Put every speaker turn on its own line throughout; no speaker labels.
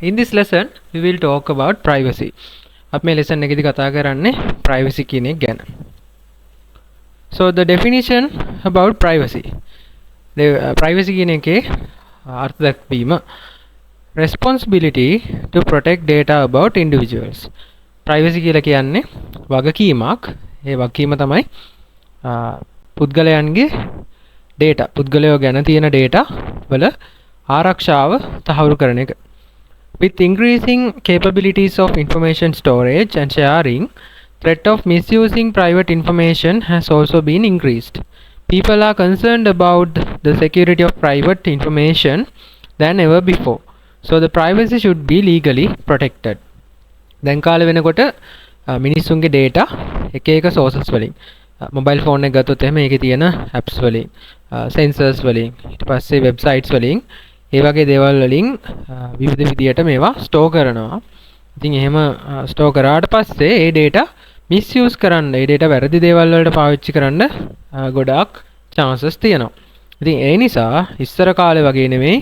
In this lesson, we will talk about privacy. අපි මේ lesson එකේදී කතා කරන්නේ privacy කියන එක ගැන. So the definition about privacy. Privacy කියන එකේ අර්ථ දක්වීම responsibility to protect data about individuals. Privacy කියලා කියන්නේ වගකීමක්. ඒ වගකීම තමයි පුද්ගලයන්ගේ data පුද්ගලයෝ ගැන තියෙන data වල ආරක්ෂාව තහවුරු කරන එක. With increasing capabilities of information storage and sharing, threat of misusing private information has also been increased. People are concerned about the security of private information than ever before. So the privacy should be legally protected. දැන් කාලේ වෙනකොට මිනිස්සුන්ගේ data එක එක sources වලින් mobile phone එක ගත්තොත් එහෙම ඒකේ තියෙන apps වලින් sensors වලින් ඊට පස්සේ websites වලින් ඒ වගේ දේවල් වලින් විවිධ විදියට මේවා ස්ටෝර් කරනවා. ඉතින් එහෙම ස්ටෝර් කරාට පස්සේ ඒ data misuse කරන්න, ඒ data වැරදි දේවල් වලට පාවිච්චි කරන්න ගොඩාක් chances තියෙනවා. ඉතින් ඒ නිසා ඉස්සර කාලේ වගේ නෙමෙයි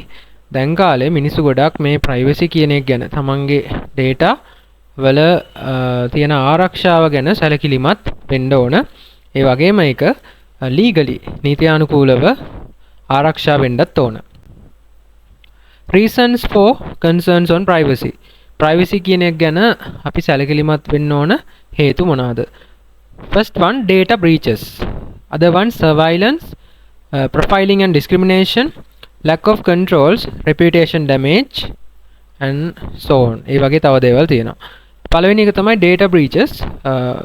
දැන් කාලේ මිනිස්සු ගොඩාක් මේ privacy කියන එක ගැන තමන්ගේ data වල තියෙන ආරක්ෂාව ගැන සැලකිලිමත් වෙන්න ඕන. ඒ වගේම ඒක legally නීතියානුකූලව ආරක්ෂා වෙන්නත් ඕන. Reasons for concerns on privacy. Privacy කියන එක ගැන අපි සැලකිලිමත් වෙන්න ඕන හේතු මොනවාද? First one, data breaches. Other one, surveillance, profiling and discrimination, lack of controls, reputation damage and so on. ඒ වගේ තව දේවල් තියෙනවා. පළවෙනි එක තමයි data breaches.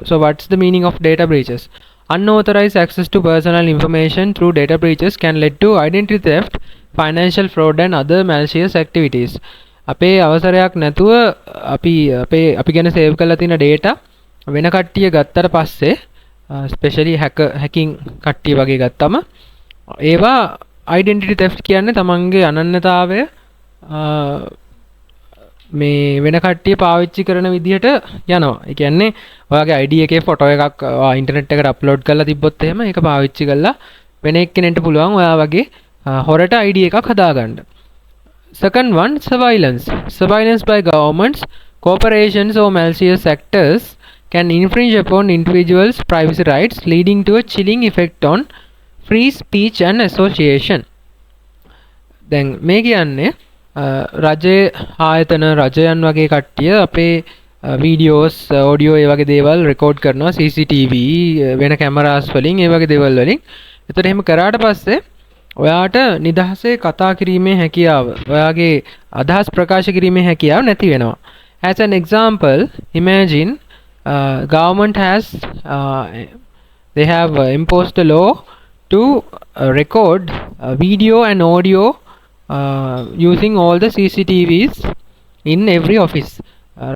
So what's the meaning of data breaches? Unauthorized access to personal information through data breaches can lead to identity theft, financial fraud and other malicious activities. අපේ අවසරයක් නැතුව අපි ගැන සේව් කරලා තියෙන data වෙන කට්ටිය ගත්තට පස්සේ especially hacking කට්ටිය වගේ ගත්තම ඒවා identity theft කියන්නේ තමන්ගේ අනන්‍යතාවය මේ වෙන කට්ටිය පාවිච්චි කරන විදිහට යනවා. ඒ කියන්නේ ඔයාගේ ID එකේ ෆොටෝ එකක් ඉන්ටර්නෙට් එකට අප්ලෝඩ් කරලා තිබ්බොත් එහෙම ඒක පාවිච්චි කරලා වෙන එක්කෙනෙක්ට පුළුවන් ඔයා වගේ හොරට ID එකක් හදාගන්න. Second one, surveillance. Surveillance by governments, corporations or malicious actors can infringe upon individuals' privacy rights, leading to a chilling effect on free speech and association. දැන් මේ කියන්නේ රජයේ ආයතන රජයන් වගේ කට්ටිය අපේ videos, audio ඒ වගේ දේවල් record කරනවා CCTV වෙන cameras වලින් ඒ වගේ දේවල් වලින්. ඒතර එහෙම කරාට පස්සේ ඔයාට නිදහසේ කතා කිරීමේ හැකියාව ඔයාගේ අදහස් ප්‍රකාශ කිරීමේ හැකියාව නැති වෙනවා. As an example, imagine government has they have imposed a law to record video and audio using all the CCTVs in every office.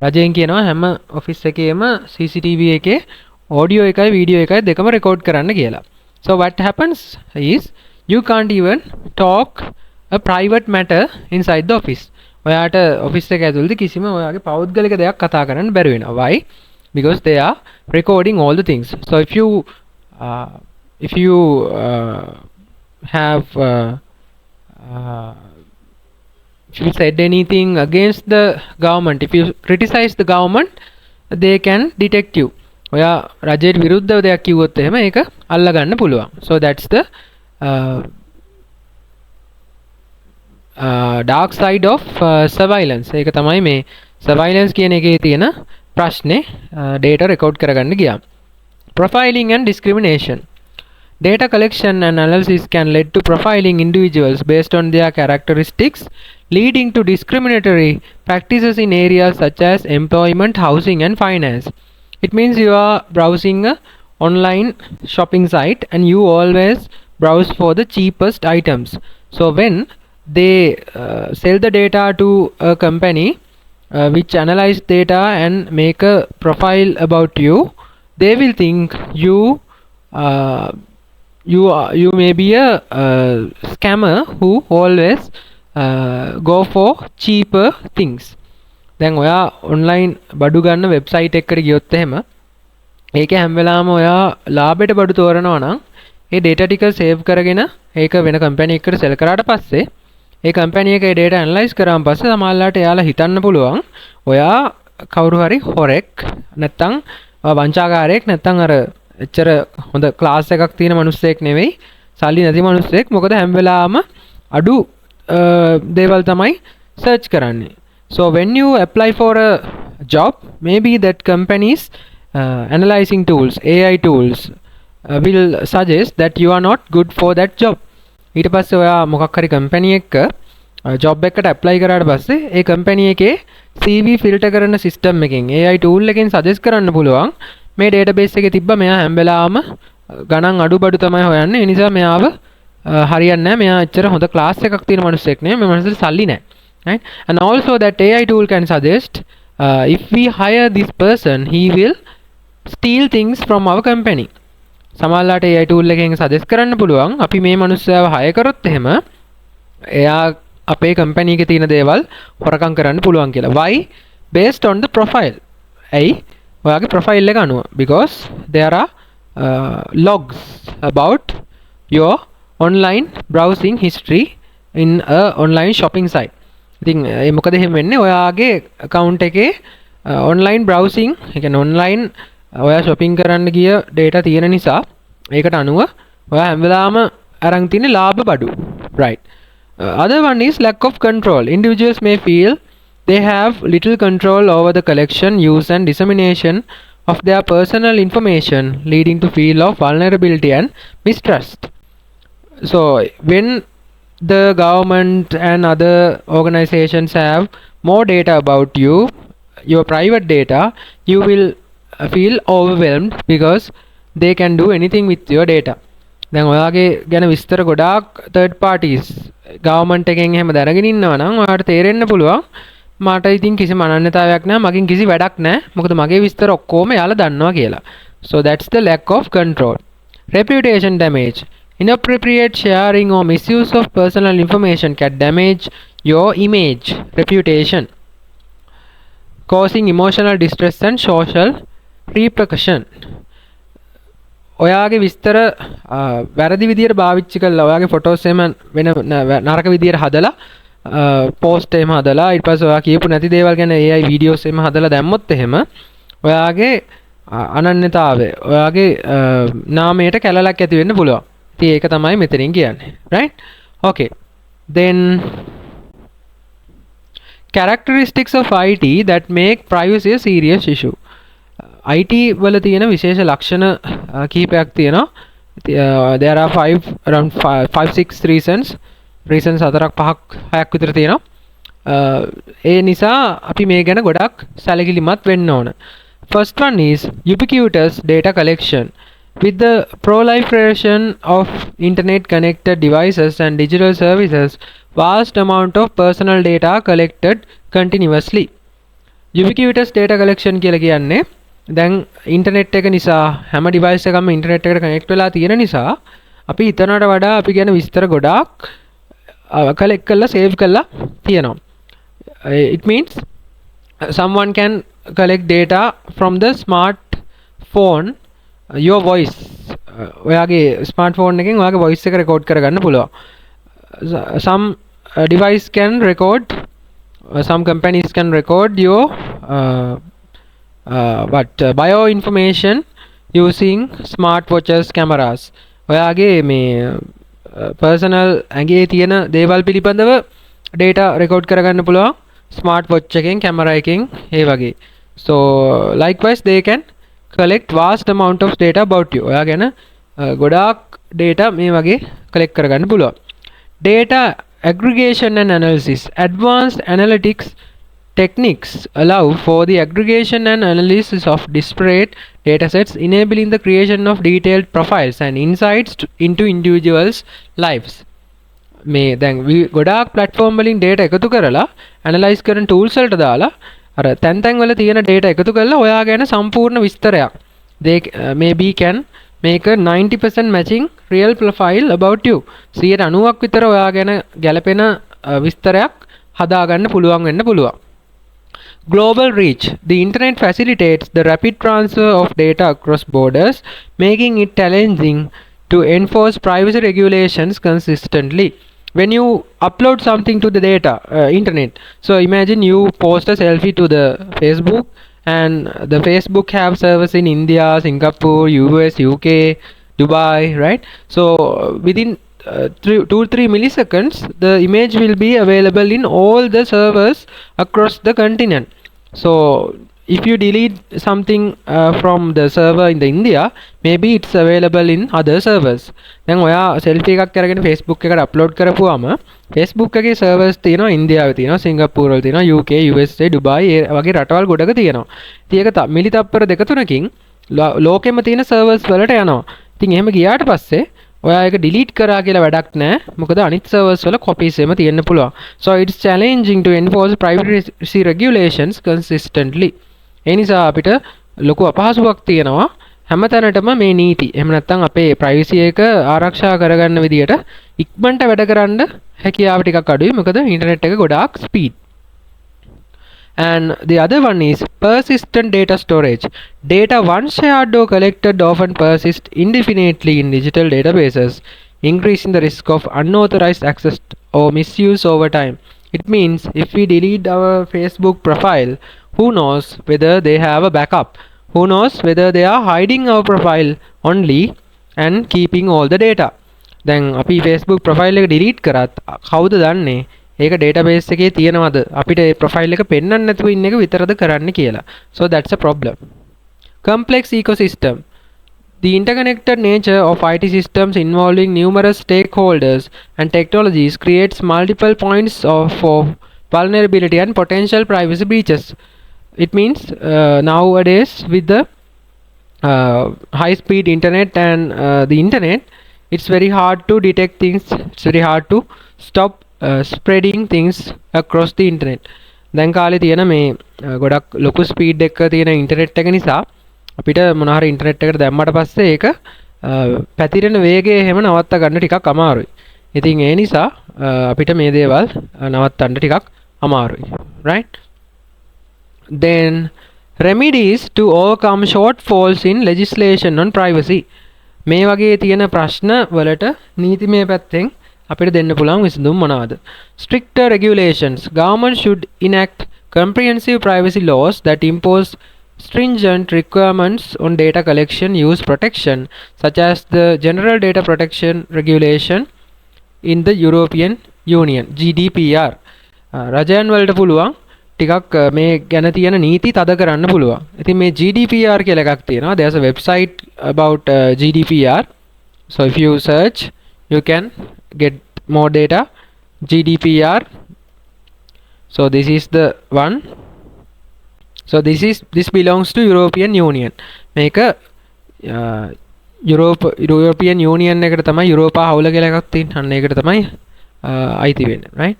රජයෙන් කියනවා හැම office එකේම CCTV එකේ audio එකයි video එකයි දෙකම record කරන්න කියලා. So what happens is you can't even talk a private matter inside the office. ඔයාට office එක ඇතුළත කිසිම ඔයාගේ පෞද්ගලික දෙයක් කතා කරන්න බැරි වෙනවා. Why? Because they are recording all the things. So if you have if you said anything against the government, if you criticize the government, they can detect you. ඔයා රජයට විරුද්ධව දෙයක් කිව්වොත් එහෙම ඒක අල්ල ගන්න පුළුවන්. So that's the dark side of surveillance. ඒක තමයි මේ surveillance කියන එකේ තියෙන ප්‍රශ්නේ data record කරගන්න ගියාම. Profiling and discrimination. Data collection and analysis can lead to profiling individuals based on their characteristics, leading to discriminatory practices in areas such as employment, housing and finance. It means you are browsing a online shopping site and you always browse for the cheapest items. So when they sell the data to a company which analyze data and make a profile about you, they will think you may be a scammer who always go for cheaper things. දැන් ඔයා online බඩු ගන්න website එකකට ගියොත් එහෙම ඒකේ හැම වෙලාවම ඔයා ලාභයට බඩු තෝරනවා නම් ඒ data ටික save කරගෙන ඒක වෙන company එකකට sell කරාට පස්සේ ඒ කම්පැනි එකේ data analyze කරාන් පස්සේ සමහරලාට එයාලා හිතන්න පුළුවන් ඔයා කවුරු හරි හොරෙක් නැත්තම් වංචාකාරයෙක් නැත්තම් අර එච්චර හොඳ ක්ලාස් එකක් තියෙන මිනිස්සෙක් නෙවෙයි සල්ලි නැති මිනිස්සෙක්. මොකද හැම වෙලාවම අඩු දේවල් තමයි search කරන්නේ. So when you apply for a job, maybe that companies analyzing tools, AI tools will suggest that you are not good for that job. ඊට පස්සේ ඔයා මොකක් හරි කම්පැනි එකක ජොබ් එකකට ඇප්ලයි කරාට පස්සේ ඒ කම්පැනි එකේ CV ෆිල්ටර් කරන සිස්ටම් එකෙන් AI tool එකෙන් සජෙස්ට් කරන්න පුළුවන් මේ database එකේ තිබ්බ මෙයා හැම වෙලාවම ගණන් අඩුබඩු තමයි හොයන්නේ. ඒ නිසා මෙයාව හරියන්නේ නැහැ. මෙයා ඇත්තට හොඳ ක්ලාස් එකක් තියෙන මිනිස්සෙක් නෙමෙයි. මේ මිනිස්සුන්ට සල්ලි නැහැ. Right? And also that AI tool can suggest if we hire this person, he will steal things from our company. සමහරවිට AI tool එකෙන් suggest කරන්න පුළුවන් අපි මේ මිනිස්සයාව hire කරොත් එහෙම එයා අපේ company එකේ තියෙන දේවල් හොරකම් කරන්න පුළුවන් කියලා. Why? Based on the profile. ඇයි? ඔයාගේ profile එක අනුව. Because there are logs about your online browsing history in a online shopping site. ඉතින් ඒ මොකද එහෙම වෙන්නේ? ඔයාගේ account එකේ online browsing, ඒ කියන්නේ online ඔයා shopping කරන්න ගිය data තියෙන නිසා ඒකට අනුව ඔයා හැම වෙලාවම අරන් තියෙන ලාභ බඩු. Right. Other one is lack of control. Individuals may feel they have little control over the collection, use and dissemination of their personal information, leading to feel of vulnerability and mistrust. So when the government and other organizations have more data about you, your private data, you will feel overwhelmed because they can do anything with your data. දැන් ඔයාගේ ගැන විස්තර ගොඩාක් third parties government එකෙන් එහෙම දැනගෙන ඉන්නවා නම් ඔයාලට තේරෙන්න පුළුවන් මට ඉතින් කිසිම අනන්‍යතාවයක් නැහැ, මගෙන් කිසි වැඩක් නැහැ, මොකද මගේ විස්තර ඔක්කොම එයාලා දන්නවා කියලා. So that's the lack of control. Reputation damage. Inappropriate sharing or misuse of personal information can damage your image, reputation, causing emotional distress and social repercussion. ඔයාගේ විස්තර වැරදි විදියට භාවිතා කරලා ඔයාගේ ෆොටෝස් එහෙම වෙන නරක විදියට හදලා පෝස්ට් එහෙම හදලා ඊට පස්සේ ඔයා කියපු නැති දේවල් ගැන AI වීඩියෝස් එහෙම හදලා දැම්මොත් එහෙම ඔයාගේ අනන්‍යතාවය ඔයාගේ නාමයට කැලලක් ඇති වෙන්න පුළුවන්. ඉතින් ඒක තමයි මෙතනින් කියන්නේ. Right? Okay. Then characteristics of IT that make privacy a serious issue. IT වල තියෙන විශේෂ ලක්ෂණ කීපයක් තියෙනවා. There are around 5-6 reasons 4-5ක් විතර තියෙනවා. ඒ නිසා අපි මේ ගැන ගොඩක් සැලකිලිමත් වෙන්න ඕන. First one is ubiquitous data collection. With the proliferation of internet connected devices and digital services, vast amount of personal data collected continuously. Ubiquitous data collection කියලා කියන්නේ දැන් ඉන්ටර්නෙට් එක නිසා හැම ඩිවයිස් එකක්ම ඉන්ටර්නෙට් එකට කනෙක්ට් වෙලා තියෙන නිසා අපි හිතනවට වඩා අපි ගැන විස්තර ගොඩාක් කලෙක්ට් කරලා සේව් කරලා තියෙනවා. It means someone can collect data from the smartphone, your voice. ඔයාගේ smartphone එකෙන් ඔයාගේ voice එක record කරගන්න පුළුවන්. Some device can record, some companies can record your bio information using smartwatches cameras. ඔයාගේ මේ personal ඇඟේ තියෙන දේවල් පිළිබඳව data record කරගන්න පුළුවන් smart watch එකෙන් camera එකෙන් ඒ වගේ. So likewise they can collect vast amount of data about you. ඔයා ගැන ගොඩාක් data මේ වගේ collect කරගන්න පුළුවන්. Data aggregation and analysis. Advanced analytics techniques allow for the aggregation and analysis of disparate datasets, enabling the creation of detailed profiles and insights into individuals' lives. මේ දැන් ගොඩාක් platform වලින් data එකතු කරලා analyze කරන tools වලට දාලා අර තැන් වල තියෙන data එකතු කරලා ඔයා ගැන සම්පූර්ණ විස්තරයක් they maybe can make a 90% matching real profile about you. 90ක් විතර ඔයා ගැන ගැලපෙන විස්තරයක් හදාගන්න පුළුවන් වෙන්න පුළුවන්. Global reach. The internet facilitates the rapid transfer of data across borders, making it challenging to enforce privacy regulations consistently. when you upload something to the data internet. So imagine you post a selfie to the Facebook, and the Facebook have servers in India, Singapore, US, UK, Dubai, right? So within 2-3 milliseconds the image will be available in all the servers across the continent. So if you delete something from the server in the India, maybe it's available in other servers. දැන් ඔයා selfie එකක් අරගෙන Facebook එකට upload කරපුවාම Facebook එකේ servers තියෙනවා ඉන්දියාවේ තියෙනවා, සිංගප්පූරු වල තියෙනවා, UK, USA, Dubai ඒ වගේ රටවල් ගොඩක තියෙනවා. ඉතින් ඒක මිලි තප්පර දෙක තුනකින් ලෝකෙම තියෙන servers වලට යනවා. ඉතින් එහෙම ගියාට පස්සේ ඔයා ඒක delete කරා කියලා වැඩක් නැහැ. මොකද අනිත් servers වල copies එම තියෙන්න පුළුවන්. So it's challenging to enforce privacy regulations consistently. ඒ නිසා අපිට ලොකු අපහසුයක් තියෙනවා හැමතැනටම මේ නීති. එහෙම නැත්නම් අපේ privacy එක ආරක්ෂා කරගන්න විදියට ඉක්මනට වැඩ කරන්න හැකියාව ටිකක් අඩුයි. මොකද ඉන්ටර්නෙට් එක ගොඩාක් speed. And the other one is persistent data storage. Data once shared or collected often persists indefinitely in digital databases, increasing the risk of unauthorized access or misuse over time. It means if we delete our Facebook profile, who knows whether they have a backup? Who knows whether they are hiding our profile only and keeping all the data? දැන් අපි Facebook profile එක delete කරත් කවුද දන්නේ ඒක database එකේ තියෙනවද අපිට ඒ profile එක පෙන්වන්න නැතුව ඉන්න එක විතරද කරන්න කියලා. So that's a problem. Complex ecosystem. The interconnected nature of IT systems involving numerous stakeholders and technologies creates multiple points for vulnerability and potential privacy breaches. It means nowadays with the high speed internet and the internet, it's very hard to detect things, it's very hard to stop spreading things across the internet. දැන් කාලේ තියෙන මේ ගොඩක් ලොකු speed එක තියෙන internet එක නිසා අපිට මොන හරි ඉන්ටර්නෙට් එකට දැම්මට පස්සේ ඒක පැතිරෙන වේගය එහෙම නවත්ත ගන්න ටිකක් අමාරුයි. ඉතින් ඒ නිසා අපිට මේ දේවල් නවත්තන්න ටිකක් අමාරුයි. right? Then remedies to overcome shortfalls in legislation on privacy. මේ වගේ තියෙන ප්‍රශ්න වලට නීතිමය පැත්තෙන් අපිට දෙන්න පුළුවන් විසඳුම් මොනවාද? Stricter regulations. Government should enact comprehensive privacy laws that impose stringent requirements on data collection, use protection, such as the General Data Protection Regulation in the European Union, GDPR. රජයන් වලට පුළුවන් ටිකක් මේ ගැන තියෙන නීති තද කරන්න පුළුවන්. ඉතින් මේ GDPR කියලා එකක් තියෙනවා. There's a website about GDPR. So if you search, you can get more data. GDPR. So this is the one. So this belongs to European Union. මේක European Union එකට තමයි යුරෝපා හවුල කියලා එකක් තියෙනවා. අන්න ඒකට තමයි අයිති වෙන්නේ, right?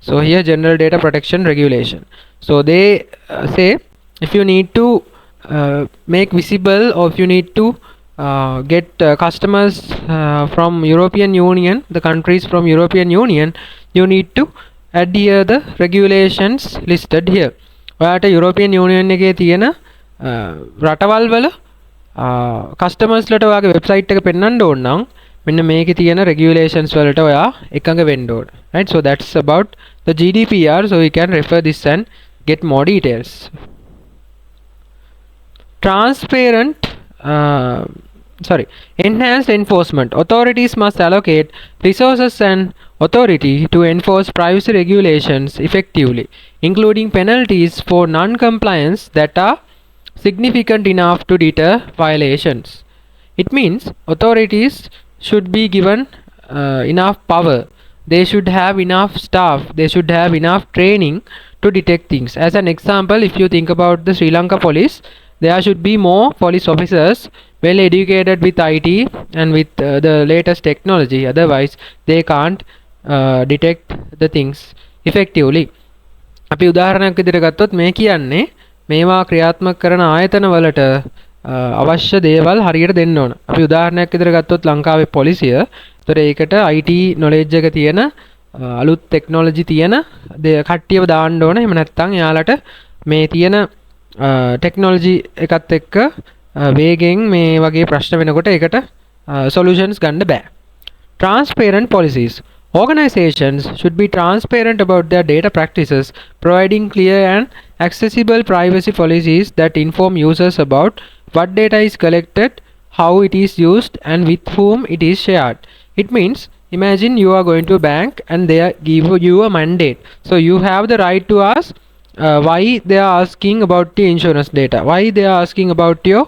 So here General Data Protection Regulation. So they say if you need to make visible, or if you need to get customers from European Union, the countries from European Union, you need to adhere the regulations listed here. ඔයාට European Union එකේ තියෙන රටවල් වල customers ලට ඔයාගේ website එක පෙන්වන්න ඕන නම් මෙන්න මේකේ තියෙන regulations වලට ඔයා එකඟ වෙන්න ඕන. Right? So that's about the GDPR. So you can refer this and get more details. Enhanced enforcement. Authorities must allocate resources and authority to enforce privacy regulations effectively, including penalties for non-compliance that are significant enough to deter violations. It means authorities should be given enough power. They should have enough staff. They should have enough training to detect things. As an example, if you think about the Sri Lanka police, there should be more police officers well educated with IT and with the latest technology. Otherwise, they can't detect the things effectively. අපි උදාහරණයක් විදිහට ගත්තොත් මේ කියන්නේ මේවා ක්‍රියාත්මක කරන ආයතන වලට අවශ්‍ය දේවල් හරියට දෙන්න ඕන. අපි උදාහරණයක් විදිහට ගත්තොත් ලංකාවේ පොලිසිය. ඒතර ඒකට IT knowledge එක තියෙන අලුත් ටෙක්නොලොජි තියෙන කට්ටියව දාන්න ඕන. එහෙම නැත්නම් එයාලට මේ තියෙන ටෙක්නොලොජි එකත් එක්ක වේගෙන් මේ වගේ ප්‍රශ්න වෙනකොට ඒකට solutions ගන්න බෑ. Transparent policies. Organizations should be transparent about their data practices, providing clear and accessible privacy policies that inform users about what data is collected, how it is used, and with whom it is shared. It means imagine you are going to a bank and they give you a mandate. So you have the right to ask why they are asking about the insurance data, why they are asking about your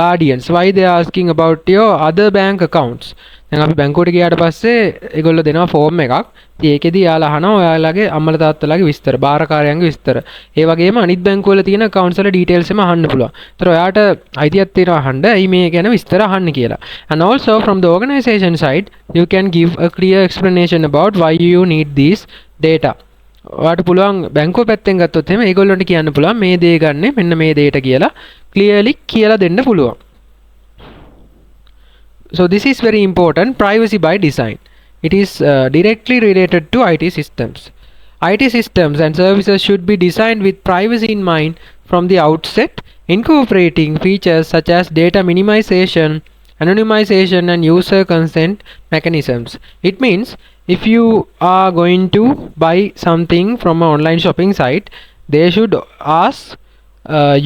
guardians, why they are asking about your other bank accounts. දැන් අපි බැංකුවට ගියාට පස්සේ ඒගොල්ලෝ දෙනවා form එකක්. ඉතින් ඒකෙදි යාලා අහනවා ඔයාලගේ අම්මලා තාත්තලාගේ විස්තර, බාරකාරයන්ගේ විස්තර. ඒ වගේම අනිත් බැංකුවල තියෙන accounts වල details එම අහන්න පුළුවන්. ඒතර ඔයාට අයිතියක් තියෙනවා අහන්න ඇයි මේ ගැන විස්තර අහන්න කියලා. And also from the organization side you can give a clear explanation about why you need these data. ඔයාට පුළුවන් බැංකුව පැත්තෙන් ගත්තොත් එහෙම ඒගොල්ලන්ට කියන්න පුළුවන් මේ දේ ගන්න මෙන්න මේ දේට කියලා clearly කියලා දෙන්න පුළුවන්. So this is very important, privacy by design. It is directly related to IT systems. IT systems and services should be designed with privacy in mind from the outset, incorporating features such as data minimization, anonymization, and user consent mechanisms. It means if you are going to buy something from an online shopping site, they should ask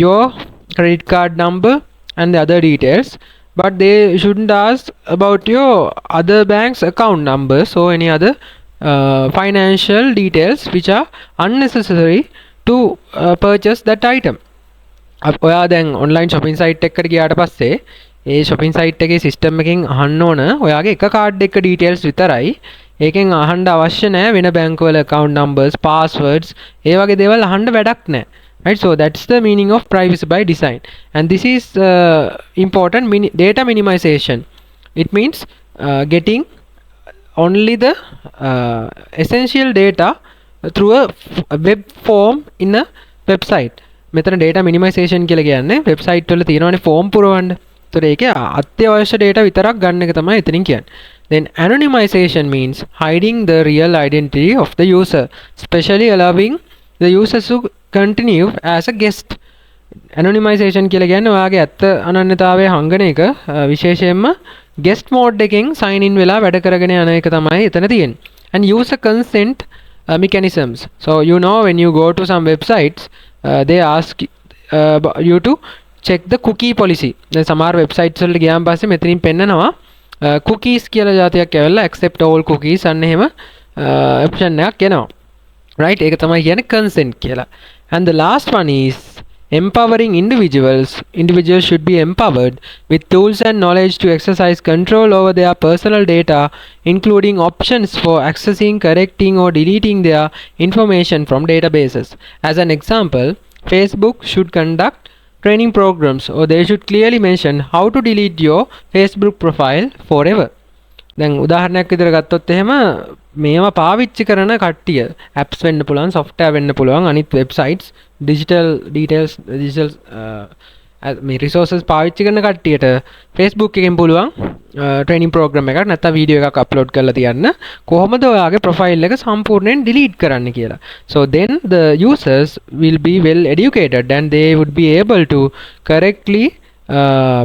your credit card number and the other details, but they shouldn't ask about your other bank's account numbers or any other financial details which are unnecessary to purchase that item. ඔයා දැන් online shopping site එකකට ගියාට පස්සේ ඒ shopping site එකේ system එකෙන් අහන්න ඕන ඔයාගේ එක card එක details විතරයි. ඒකෙන් අහන්න අවශ්‍ය නැහැ වෙන බැංකුවල account numbers, passwords ඒ වගේ දේවල් අහන්න වැඩක් නැහැ. Right, so that's the meaning of privacy by design, and this is important. Data minimization, it means getting only the essential data through a web form in a website. මෙතන data minimization කියලා කියන්නේ website වල තියෙනවනේ form පුරවන්න. ඒතර ඒකේ අත්‍යවශ්‍ය data විතරක් ගන්න එක තමයි එතනින් කියන්නේ. Then anonymization means hiding the real identity of the user, especially allowing the users to continue as a guest. Anonymization කියලා කියන්නේ ඔයාගේ ඇත්ත අනන්‍යතාවය හංගන එක, විශේෂයෙන්ම guest mode එකෙන් sign in වෙලා වැඩ කරගෙන යන එක තමයි එතන තියෙන්නේ. And user consent mechanisms. So you know when you go to some websites, they ask you to check the cookie policy. දැන් සමහර websites වලට ගියාන් පස්සේ මෙතනින් පෙන්නනවා cookies කියලා જાතියක් ඇවිල්ලා accept all cookies අන්න එහෙම option එකක් එනවා. Right, ඒක තමයි කියන්නේ consent කියලා. And the last one is empowering individuals. Individuals should be empowered with tools and knowledge to exercise control over their personal data, including options for accessing, correcting, or deleting their information from databases. As an example, Facebook should conduct training programs, or they should clearly mention how to delete your Facebook profile forever. දැන් උදාහරණයක් විදිහට ගත්තොත් එහෙම මේවා පාවිච්චි කරන කට්ටිය apps වෙන්න පුළුවන්, software වෙන්න පුළුවන්, අනිත් websites, digital details, digital මේ resources පාවිච්චි කරන කට්ටියට Facebook එකෙන් පුළුවන් training program එකක් නැත්නම් වීඩියෝ එකක් upload කරලා තියන්න කොහොමද ඔයාගේ profile එක සම්පූර්ණයෙන් delete කරන්න කියලා. So then the users will be well educated and they would be able to correctly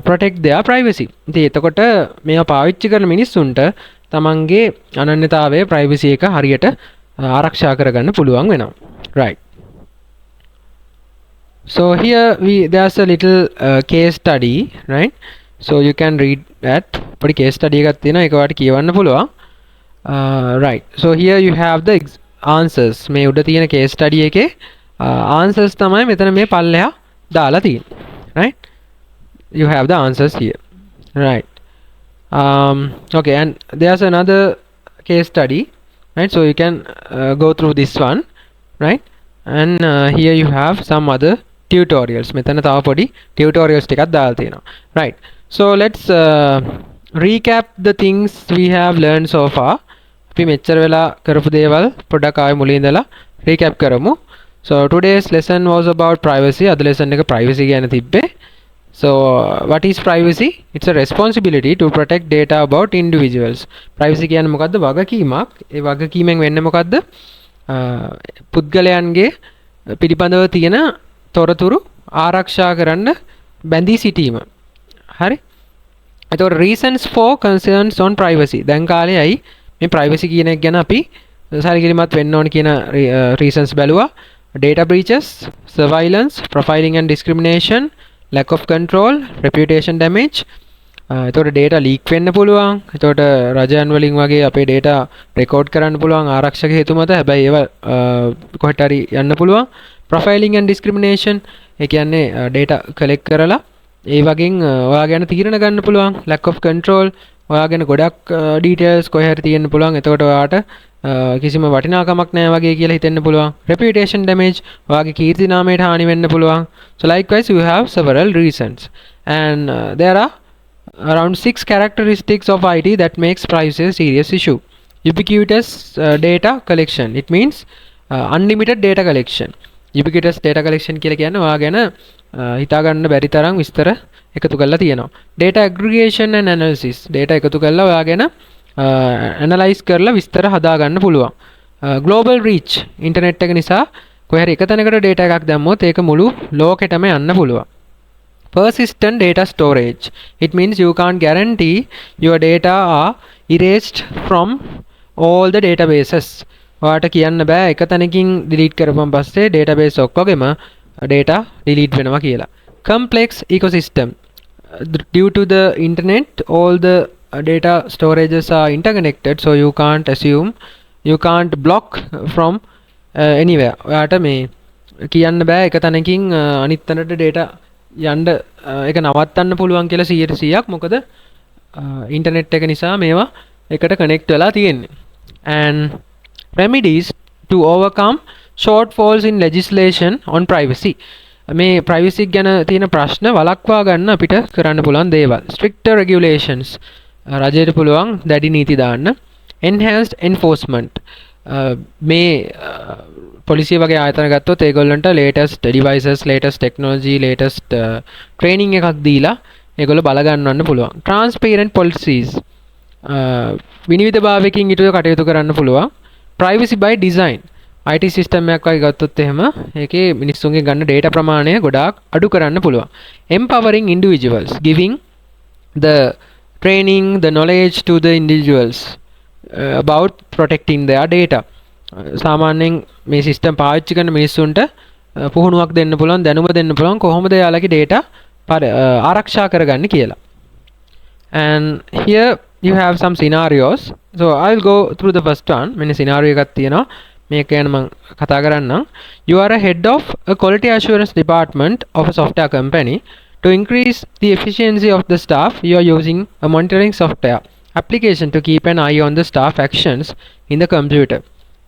protect their privacy. ඉතින් එතකොට මේවා පාවිච්චි කරන මිනිස්සුන්ට තමන්ගේ අනන්‍යතාවය privacy එක හරියට ආරක්ෂා කරගන්න පුළුවන් වෙනවා. Right. So here there's a little case study, right? So you can read that. පොඩි case study එකක් තියෙනවා ඒක ඔයාලට කියවන්න පුළුවන්. Right. So here you have the answers. මේ උඩ තියෙන case study එකේ answers තමයි මෙතන මේ පල්ලෙහා දාලා තියෙන්නේ. Right? You have the answers here. Right. Okay, and there's another case study, right? So you can go through this one, right? And here you have some other tutorials. මෙතන තව පොඩි tutorials ටිකක් දාලා තියෙනවා. Right. So let's recap the things we have learned so far. අපි මෙච්චර වෙලා කරපු දේවල් පොඩ්ඩක් ආයෙ මුලින් ඉඳලා recap කරමු. So today's lesson was about privacy. අද lesson එක privacy ගැන තිබ්බේ. So what is privacy? It's a responsibility to protect data about individuals. Privacy කියන්නේ මොකද්ද? වගකීමක්. ඒ වගකීමෙන් වෙන්නේ මොකද්ද? පුද්ගලයන්ගේ පිළිබඳව තියෙන තොරතුරු ආරක්ෂා කරන්න බැඳී සිටීම. හරි? එතකොට reasons for concerns on privacy. දැන් කාලේ ඇයි මේ privacy කියන එක ගැන අපි සැලකිලිමත් වෙන්න ඕන කියන reasons බැලුවා. Data breaches, surveillance, profiling and discrimination, lack of control, reputation damage. එතකොට data leak වෙන්න පුළුවන්. එතකොට රජයන් වලින් වගේ අපේ data record කරන්න පුළුවන් ආරක්ෂක හේතු මත. හැබැයි ඒවා කොහෙට හරි යන්න පුළුවන්. Profiling and discrimination ඒ කියන්නේ data collect කරලා ඒ වගේන් ඔයා ගැන තීරණ ගන්න පුළුවන්. Lack of control ඔයා ගැන ගොඩක් details කොහේ හරි තියෙන්න පුළුවන්. එතකොට ඔයාට කිසිම වටිනාකමක් නැහැ වගේ කියලා හිතෙන්න පුළුවන්. Reputation damage ඔයාගේ කීර්ති නාමයට හානි වෙන්න පුළුවන්. So likewise you have several reasons and there are around 6 characteristics of IT that makes privacy a serious issue. Ubiquitous data collection. It means unlimited data collection. Ubiquitous data collection කියලා කියන්නේ ඔයා ගැන හිතා ගන්න බැරි තරම් විස්තර එකතු කරලා තියෙනවා. Data aggregation and analysis. data එකතු කරලා ඔයා ගැන analyze කරලා විස්තර හදා ගන්න පුළුවන්. Global reach. internet එක නිසා කොහේ හරි එක තැනකට data එකක් දැම්මොත් ඒක මුළු ලෝකෙටම යන්න පුළුවන්. Persistent data storage. It means you can't guarantee your data are erased from all the databases. ඔයාට කියන්න බෑ එක තැනකින් delete කරපුවම පස්සේ database ඔක්කොගෙම data delete වෙනවා කියලා. Complex ecosystem. Due to the internet, all the data storages are interconnected, so you can't assume, you can't block from anywhere. ඔයාට මේ කියන්න බෑ එක තැනකින් අනිත් තැනට data යන්න ඒක නවත්තන්න පුළුවන් කියලා 100%ක් මොකද ඉන්ටර්නෙට් එක නිසා මේවා එකට කනෙක්ට් වෙලා තියෙන්නේ. And remedies to overcome shortfalls in legislation on privacy. මේ privacy ගැන තියෙන ප්‍රශ්න වළක්වා ගන්න අපිට කරන්න පුළුවන් දේවල්. Stricter regulations. රජයට පුළුවන් දැඩි නීති දාන්න. Enhanced enforcement. මේ පොලිසිය වගේ ආයතන ගත්තොත් ඒගොල්ලන්ට latest devices, latest technology, latest training එකක් දීලා ඒගොල්ලෝ බල ගන්නවන්න පුළුවන්. Transparent policies. විනිවිදභාවයකින් ඊට කටයුතු කරන්න පුළුවන්. Privacy by design. IT system එකක් වගේ ගත්තොත් එහෙම ඒකේ මිනිස්සුන්ගේ ගන්න data ප්‍රමාණය ගොඩාක් අඩු කරන්න පුළුවන්. Empowering individuals, giving the training, the knowledge to the individuals about protecting their data. සාමාන්‍යයෙන් මේ සිස්ටම් පාවිච්චි කරන මිනිස්සුන්ට පුහුණුවක් දෙන්න පුළුවන්, දැනුම දෙන්න පුළුවන් කොහොමද යාළගේ data ආරක්ෂා කරගන්නේ කියලා. And here you have some scenarios. So I'll go through the first one. මෙන්න scenario එකක් තියෙනවා. මේක ගැන මම කතා කරන්නම්. You are a head of a quality assurance department of a software company. To increase the efficiency of the staff, you are using a monitoring software application to keep an eye on the staff actions in the computer.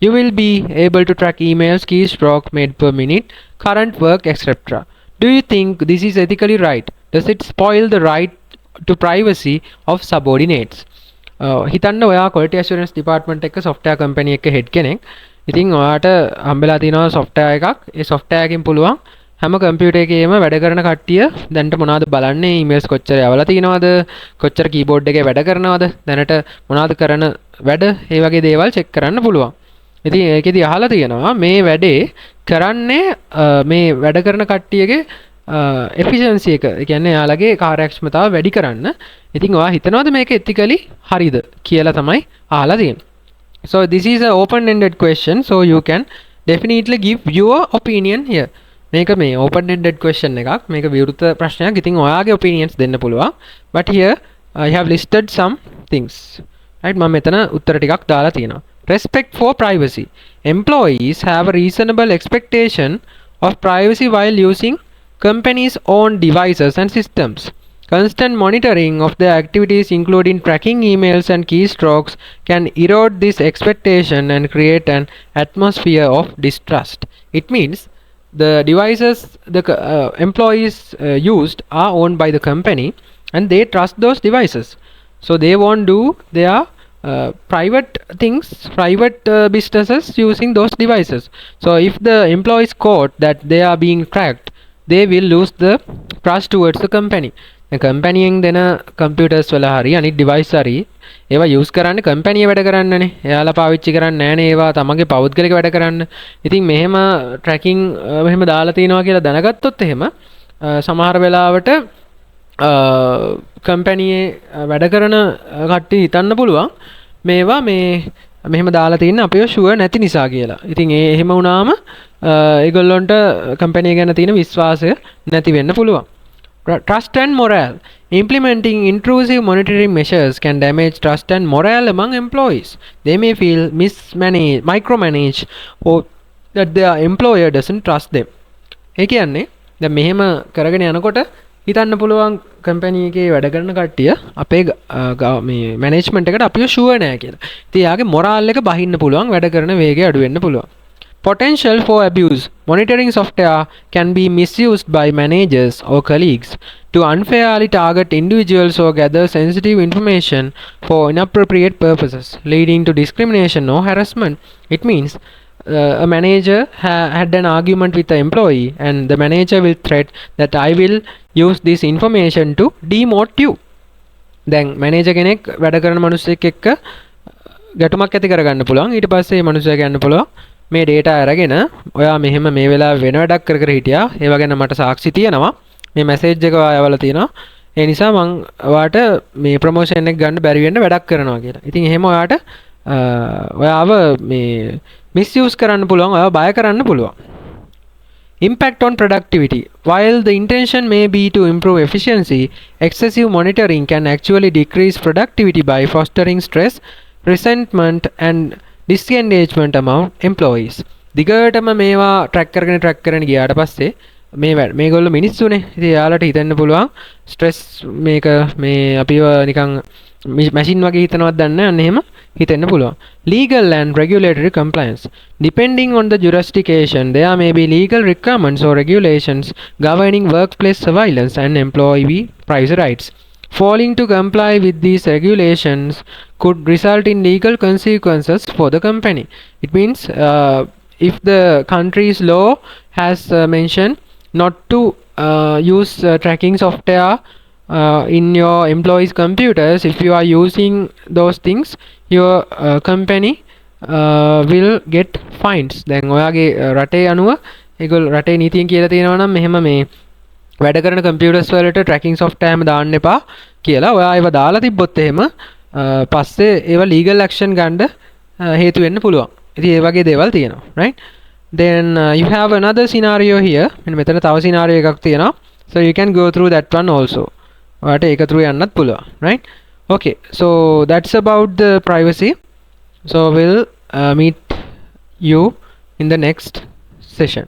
You will be able to track emails, keystroke made per minute, current work, etc. Do you think this is ethically right? Does it spoil the right to privacy of subordinates? හිතන්න ඔයා quality assurance department එක software company එකක head කෙනෙක්. ඉතින් ඔයාට හම්බෙලා තියෙනවා software එකක්. ඒ software එකකින් පුළුවන් හැම computer එකේම වැඩ කරන කට්ටිය දැනට මොනවද බලන්නේ, emails කොච්චර යවලා තියෙනවද, කොච්චර keyboard එකේ වැඩ කරනවද, දැනට මොනවද කරන වැඩ, ඒ වගේ දේවල් check කරන්න පුළුවන්. ඉතින් ඒකෙදි අහලා තියෙනවා මේ වැඩේ කරන්නේ මේ වැඩ කරන කට්ටියගේ efficiency එක. ඒ කියන්නේ යාළගේ කාර්යක්ෂමතාව වැඩි කරන්න. ඉතින් ඔයා හිතනවද මේක ethically හරිද කියලා තමයි අහලා තියෙන්නේ. So this is a open ended question, so you can definitely give your opinion here. මේක මේ open ended question එකක්. මේක විවෘත ප්‍රශ්නයක්. ඉතින් ඔයාගේ opinions දෙන්න පුළුවන්. But here I have listed some things. Right? මම මෙතන උත්තර ටිකක් දාලා තියෙනවා. Respect for privacy. Employees have a reasonable expectation of privacy while using companies' own devices and systems. Constant monitoring of their activities, including tracking emails and keystrokes, can erode this expectation and create an atmosphere of distrust. It means the devices the employees used are owned by the company and they trust those devices. So they won't do their private things, private businesses using those devices. So if the employees caught that they are being tracked, they will lose the trust towards the company. The company යෙන් දෙන computers වල හරි අනිත් device හරි ඒවා use කරන්නේ company වැඩ කරන්නනේ. එයාලා පාවිච්චි කරන්නේ නැහැනේ ඒවා තමන්ගේ පෞද්ගලික වැඩ කරන්න. ඉතින් මෙහෙම tracking මෙහෙම දාලා තියනවා කියලා දැනගත්තොත් එහෙම සමහර වෙලාවට කම්පැනියේ වැඩ කරන කට්ටිය හිතන්න පුළුවන් මේවා මේ මෙහෙම දාලා තියෙන අපිව ෂුවර් නැති නිසා කියලා. ඉතින් ඒ එහෙම වුණාම ඒගොල්ලොන්ට කම්පැනි ගැන තියෙන විශ්වාසය නැති වෙන්න පුළුවන්. Trust and morale. Implementing intrusive monitoring measures can damage trust and morale among employees. They may feel micromanaged, or that their employer doesn't trust them. ඒ කියන්නේ දැන් මෙහෙම කරගෙන යනකොට හිතන්න පුළුවන් කම්පැනි එකේ වැඩ කරන කට්ටිය අපේ මේ මැනේජ්මන්ට් එකට අපිව ෂුවර් නෑ කියලා. ඉතින් යාගේ මොරාල් එක බහින්න පුළුවන්, වැඩ කරන වේගය අඩු වෙන්න පුළුවන්. Potential for abuse. Monitoring software can be misused by managers or colleagues to unfairly target individuals or gather sensitive information for inappropriate purposes, leading to discrimination or harassment. It means a manager had an argument with the employee, and the manager will threat that I will use this information to demote you. දැන් manager කෙනෙක් වැඩ කරන මිනිස්සෙක් එක්ක ගැටුමක් ඇති කරගන්න පුළුවන්. ඊට පස්සේ මේ මිනිස්සයා කියන්න පුළුවන් මේ data අරගෙන ඔයා මෙහෙම මේ වෙලාවේ වෙන වැඩක් කර කර හිටියා. ඒව ගැන මට සාක්ෂි තියෙනවා. මේ මැසේජ් එක ඔයාවල තියෙනවා. ඒ නිසා මං ඔයාට මේ ප්‍රොමෝෂන් එක ගන්න බැරි වෙන්න වැඩක් කරනවා කියලා. ඉතින් එහෙම ඔයාට ඔයාව මේ misuse කරන්න පුළුවන්, ඔයාව බය කරන්න පුළුවන්. Impact on productivity. While the intention may be to improve efficiency, excessive monitoring can actually decrease productivity by fostering stress, resentment and disengagement among employees. දිගටම මේවා ට්‍රැක් කරගෙන ගියාට පස්සේ මේගොල්ලෝ මිනිස්සුනේ. ඉතින් යාළුවට හිතෙන්න පුළුවන් ස්ට්‍රෙස් මේක මේ අපිව නිකන් මැෂින් වගේ හිතනවත් දන්නේ නැහැ. අන්න එහෙම හිතෙන්න පුළුවන්. Legal and regulatory compliance. Depending on the jurisdiction, there may be legal requirements or regulations governing workplace surveillance and employee privacy rights. Failing to comply with these regulations could result in legal consequences for the company. It means if the country's law has mentioned not to use tracking software in your employees' computers, if you are using those things, your company will get fines. දැන් ඔයාගේ රටේ අනුව ඒගොල්ලෝ රටේ නීතියෙන් කියලා තියෙනවා නම් මෙහෙම මේ වැඩ කරන කම්පියුටර්ස් වලට ට්‍රැකින් software හැම දාන්න එපා කියලා. ඔයා ඒව දාලා තිබ්බොත් එහෙම පස්සේ ඒව ලීගල් ඇක්ෂන් ගන්න හේතු වෙන්න පුළුවන්. ඉතින් ඒ වගේ දේවල් තියෙනවා, right? Then you have another scenario here. මෙතන තව scenario එකක් තියෙනවා. So you can go through that one also. ඔයාට ඒක through යන්නත් පුළුවන්, right? Okay, so that's about the privacy. So we'll meet you in the next session.